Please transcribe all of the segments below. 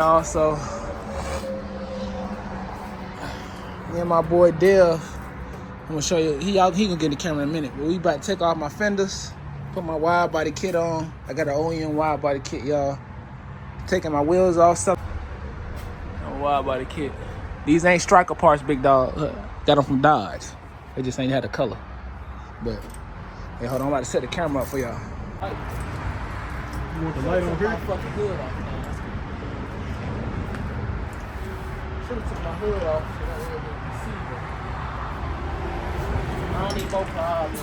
Also, me and my boy Dev, I'm gonna show you. He gonna get in the camera in a minute. But we about to take off my fenders, put my wide body kit on. I got an OEM wide body kit, y'all. Taking my wheels off. Wide body kit. These ain't striker parts, big dog. Got them from Dodge. They just ain't had the color. But hey, hold on, I'm about to set the camera up for y'all. You want the light on here? Fucking hood off. Should have took my hood off so that way they can see it. I don't need both problems,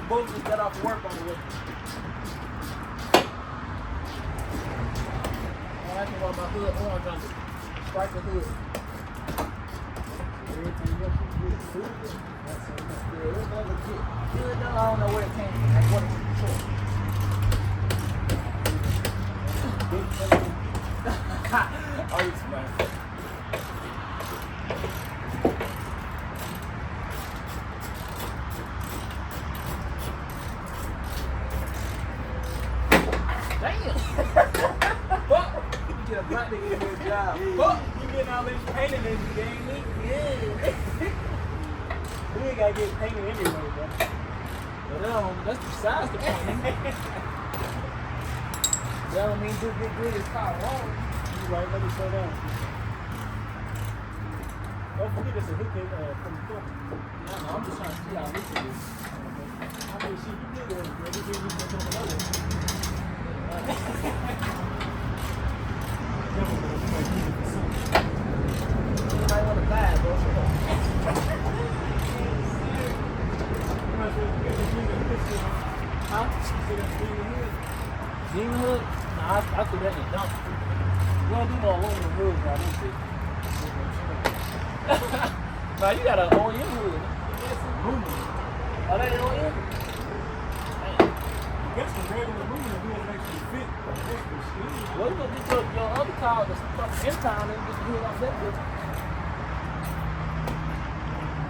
both just got off work on the way. I like about my hood orange on it. Strike the hood. Everything else is good. That's good. It's not legit. Good though, I don't know where it came from. Like what it's for. Oh, it's man. Black nigga in his job. Fuck! You getting all this painting in the game, yeah. We ain't gotta get painted anyway, bro. But that's besides the point. That don't mean do big good is caught wrong. You right, let me slow down. Don't forget it's a hook from the front. No, I'm just trying to see how this is. I mean, shit, you did it, bro. We did another. I want to buy it, bro. Huh? Demon hood? Nah, I threw that in the dump. We don't do no aluminum hoods now, this shit. Nah, you got an OEM hood. It's aluminum. Oh, that ain't OEM? That's the regular aluminum hood makes you fit. Well, you gonna get your other car, the fucking M-Town, and just do it off that bitch.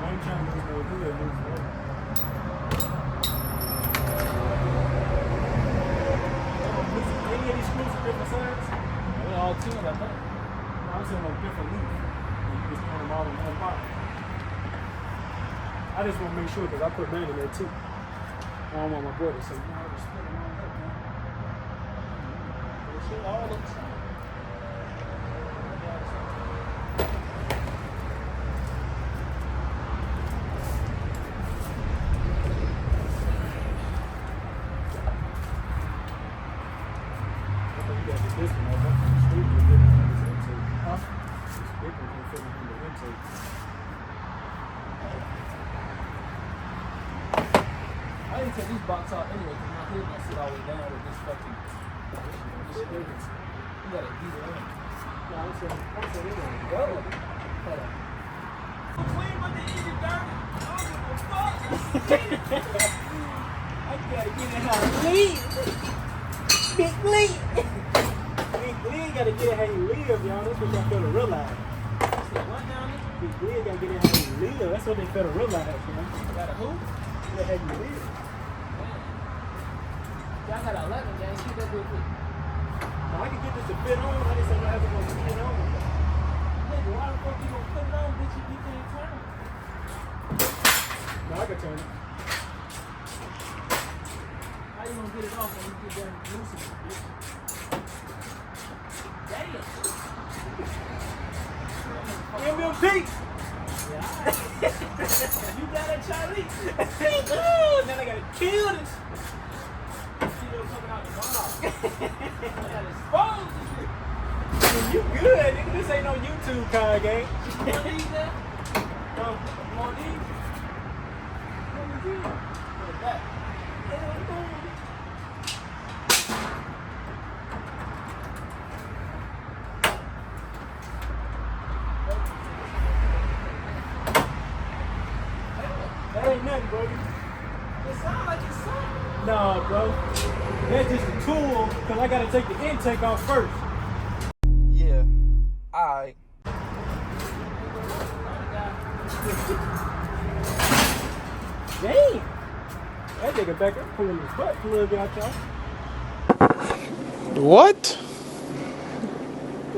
I ain't trying to do no hood. Any of these screws are different size? They're all 10, I think. I was saying like different lengths. You just turn them all in one box. I just want to make sure because I put mine in there too. I don't want my boy to say, no, I just put them on that, man. Shit, all of them. I didn't take these box out anyway because my hood gonna sit all the way down with this fucking. You gotta heat it in. Yeah, I'm saying it ain't go. Hold on. Clean with the easy dirty. I don't give a fuck. I gotta get it how it leave. Big Lee. Big Lee gotta get it how you live, y'all. That's what y'all feel to realize. What down there? Big Lee gotta get it how you live. That's what they feel to realize, man. Gotta who? Get how you live. Y'all got 11 gang. Keep that real quick. Now I can get this to fit on. I just said I have to go fit on. Nigga, why the fuck you gonna put it on, bitch? You can't turn it. No, I can turn it. How you gonna get it off when you get done loosening it, bitch? Damn. MMP! Yeah. You got it, Charlie. Now I gotta Killed it. Still coming out the bottom. You good, nigga. This ain't no YouTube card game. You want these there? No. You want these? What is it? What's that? That ain't nothing, bro. It sounds like it's something. Nah, bro. That's just a tool, because I got to take the intake off first. Yeah. Alright. Damn. That nigga back there pulling his butt plug out, y'all. What?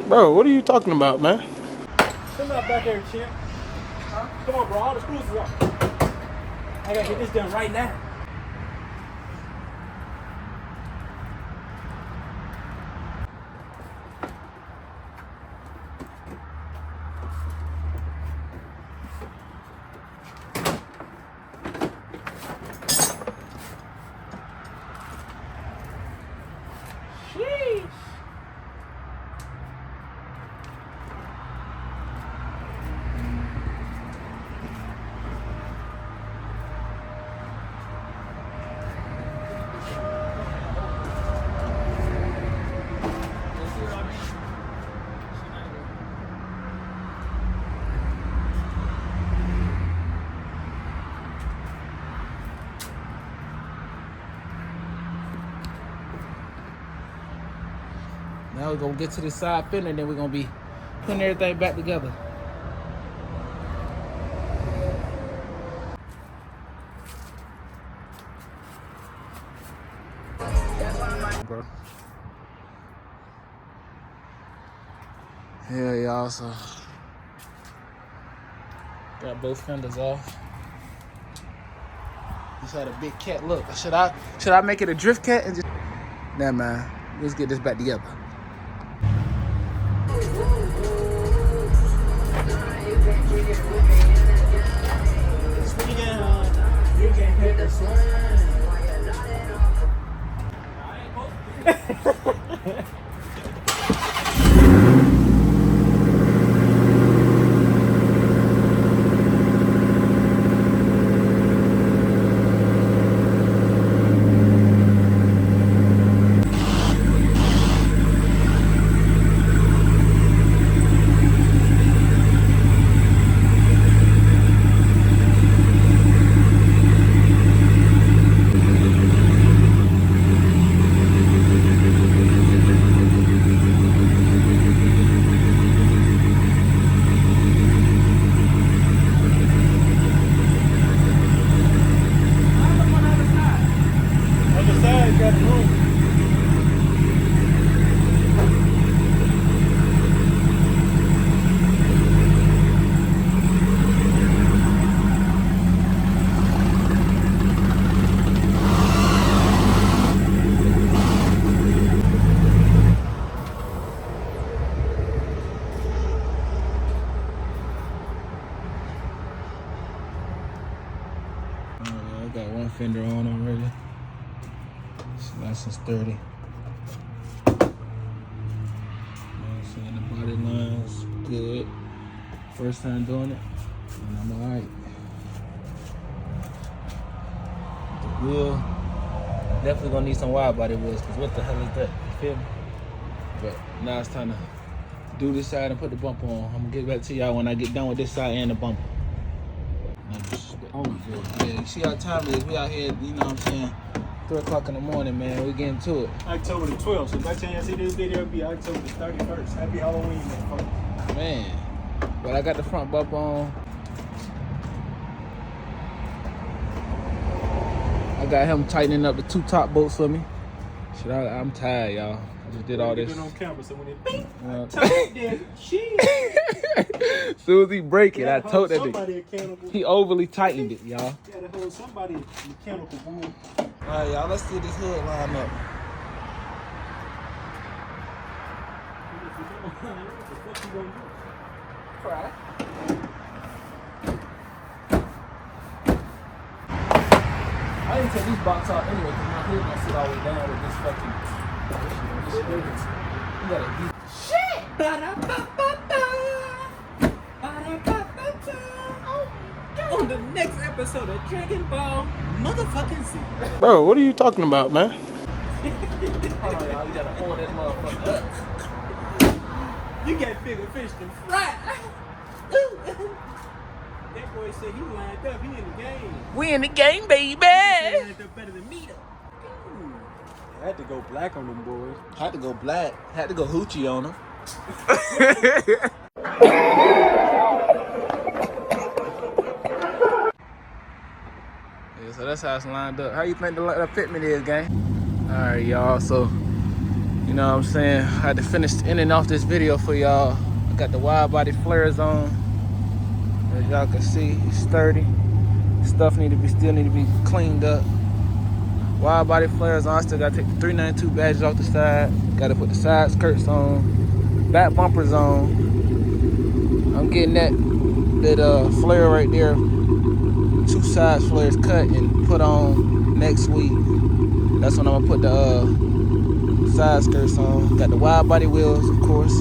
Bro, what are you talking about, man? Come out back there, champ. Huh? Come on, bro. All the screws are off. I gotta get this done right now. Sheesh. Now we're gonna get to the side fender and then we're gonna be putting everything back together. Bro. Yeah, y'all, so got both fenders off. Just had a big cat. Look, should I make it a drift cat and just nah, man, let's get this back together. You can hit the swing. Got one fender on already. It's nice and sturdy. The body line's good. First time doing it, and I'm alright. The wheel, definitely gonna need some wide body wheels, because what the hell is that? You feel me? But now it's time to do this side and put the bumper on. I'm gonna get back to y'all when I get done with this side and the bumper. Yeah, you see how time it is. We out here, you know what I'm saying, 3 o'clock in the morning, man. We getting to it. October the 12th. So by the time you see this video, it'll be October the 31st. Happy Halloween, man. Man, but I got the front bumper on. I got him tightening up the 2 top bolts for me. Shit, I'm tired, y'all. I just did all this. On camera, so when it bing, As soon as he break it, I told that nigga. He overly tightened it, y'all. You gotta hold somebody mechanical boom. Alright, y'all, let's see this hood line up. Right. I didn't take these box out anyway because my hood gonna sit all the way down with this fucking. You gotta be. Shit! Ba-da-ba-ba-ba. Ba-da-ba-ba-ba. On the next episode of Dragon Ball motherfucking Z. Bro, what are you talking about, man? Hold on, y'all. You gotta hold that motherfucker up. You got bigger fish than fry. That boy said he lined up. He in the game. We in the game, baby. He lined up better than me, though. I had to go black on them boys. Had to go black. Had to go hoochie on them. Yeah, so that's how it's lined up. How you think the fitment is, gang? All right, y'all. So, you know what I'm saying? I had to finish in and off this video for y'all. I got the Widebody flares on. As y'all can see, it's sturdy. Stuff still need to be cleaned up. Widebody flares on. I still gotta take the 392 badges off the side. Gotta put the side skirts on. Back bumpers on. I'm getting that flare right there. 2 side flares cut and put on next week. That's when I'm gonna put the side skirts on. Got the Widebody wheels, of course,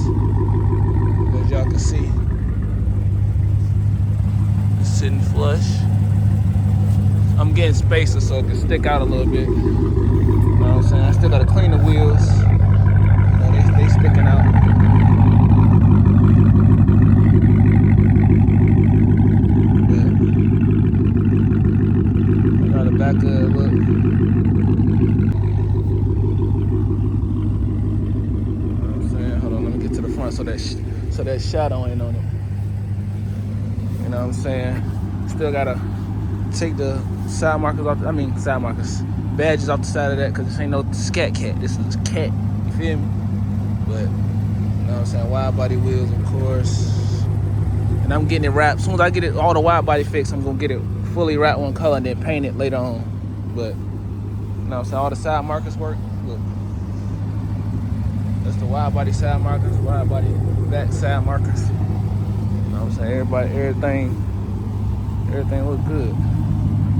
as y'all can see. It's sitting flush. I'm getting spacer so it can stick out a little bit. You know what I'm saying? I still gotta clean the wheels. You know, they sticking out. But I got the back of it, look. You know what I'm saying? Hold on, let me get to the front so that shadow ain't on it. You know what I'm saying? Still gotta take the side markers off. Badges off the side of that because this ain't no scat cat. This is cat. You feel me? But you know what I'm saying? Widebody wheels, of course. And I'm getting it wrapped. As soon as I get it all the Widebody fixed, I'm gonna get it fully wrapped one color and then paint it later on. But you know what I'm saying? All the side markers work. Look. That's the Widebody side markers, Widebody back side markers. You know what I'm saying? Everything look good.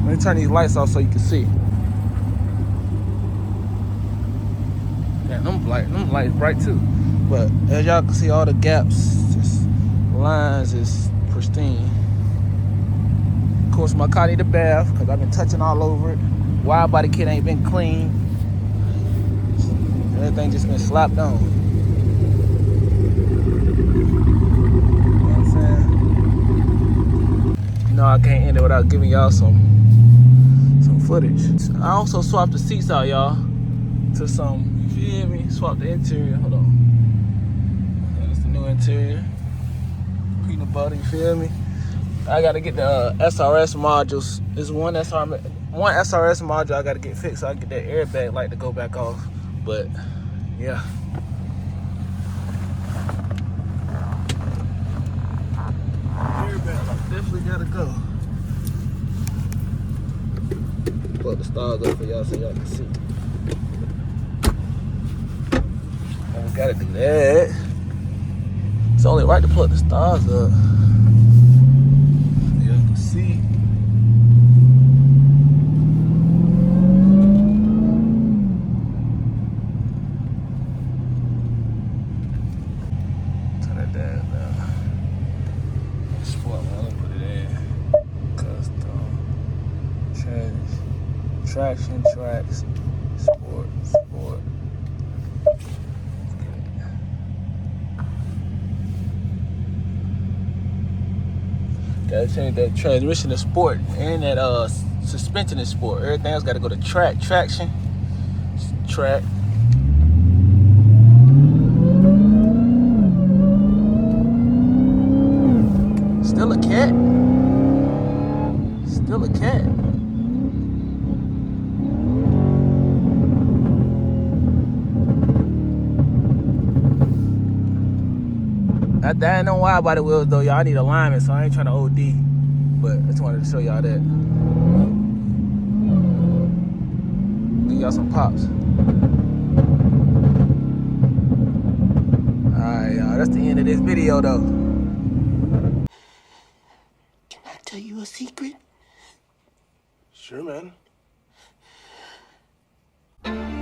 Let me turn these lights off so you can see. Yeah, them lights bright too. But as y'all can see, all the gaps, just lines is pristine. Of course, my car need a bath because I've been touching all over it. Widebody kit ain't been clean. Everything just been slapped on. You know what I'm saying? You know I can't end it without giving y'all some footage. I also swapped the seats out, y'all, to some, you feel me? Swap the interior. Hold on. That's the new interior. Peanut butter, you feel me? I gotta get the SRS modules. There's one SRS module I gotta get fixed so I can get that airbag light to go back off. But yeah. Airbag light definitely gotta go. Put the stars up for y'all so y'all can see. I gotta do that. It's only right to plug the stars up. Y'all can see. Turn it down now. Sport, man. Let me put it in. Custom. Traction, tracks, sport. Gotta change that transmission to sport and that suspension to sport. Everything else gotta go to traction, track. Still a cat. That ain't no Widebody wheels though, y'all. I need alignment, so I ain't trying to OD. But I just wanted to show y'all that. Give y'all some pops. Alright, y'all. That's the end of this video though. Can I tell you a secret? Sure, man. I